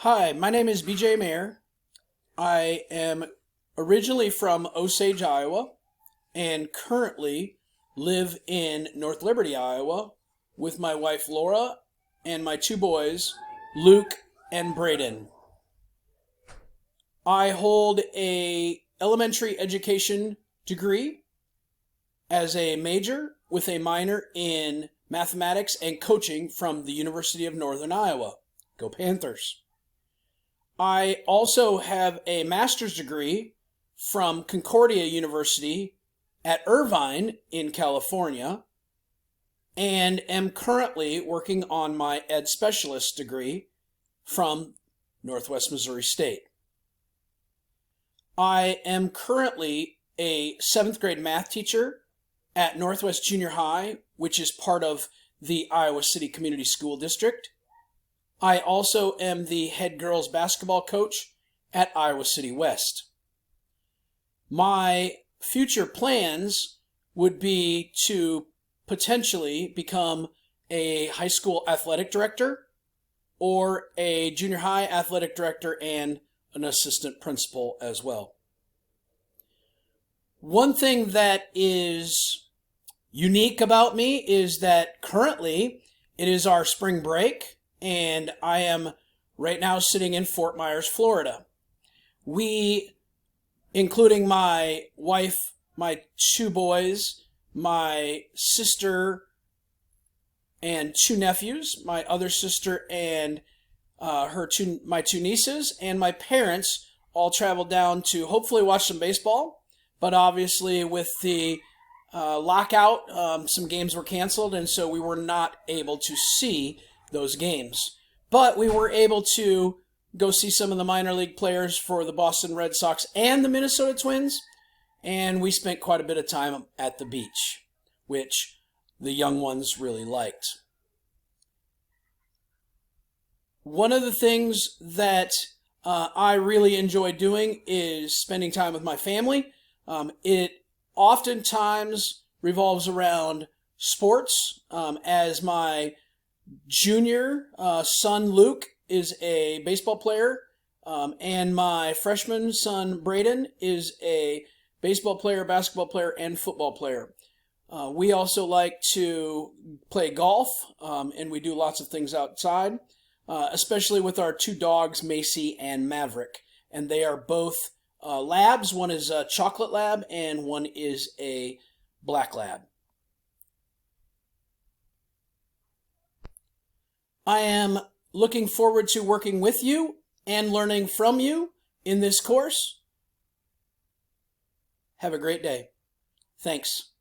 Hi, my name is BJ Mayer. I am originally from Osage, Iowa, and currently live in North Liberty, Iowa, with my wife Laura and my two boys, Luke and Braden. I hold a elementary education degree as a major with a minor in mathematics and coaching from the University of Northern Iowa. Go Panthers! I also have a master's degree from Concordia University at Irvine in California and am currently working on my Ed Specialist degree from Northwest Missouri State. I am currently a 7th grade math teacher at Northwest Junior High, which is part of the Iowa City Community School District. I also am the head girls basketball coach at Iowa City West. My future plans would be to potentially become a high school athletic director or a junior high athletic director and an assistant principal as well. One thing that is unique about me is that currently it is our spring break, and I am right now sitting in Fort Myers, Florida. We, including my wife, my two boys, my sister, and two nephews, my other sister and my two nieces, and my parents all traveled down to hopefully watch some baseball. But obviously with the lockout, some games were canceled, and so we were not able to see those games. But we were able to go see some of the minor league players for the Boston Red Sox and the Minnesota Twins, and we spent quite a bit of time at the beach, which the young ones really liked. One of the things that I really enjoy doing is spending time with my family. It oftentimes revolves around sports, as my junior son Luke is a baseball player, and my freshman son Braden is a baseball player, basketball player, and football player. We also like to play golf, and we do lots of things outside, especially with our two dogs, Macy and Maverick. And they are both labs. One is a chocolate lab, and one is a black lab. I am looking forward to working with you and learning from you in this course. Have a great day. Thanks.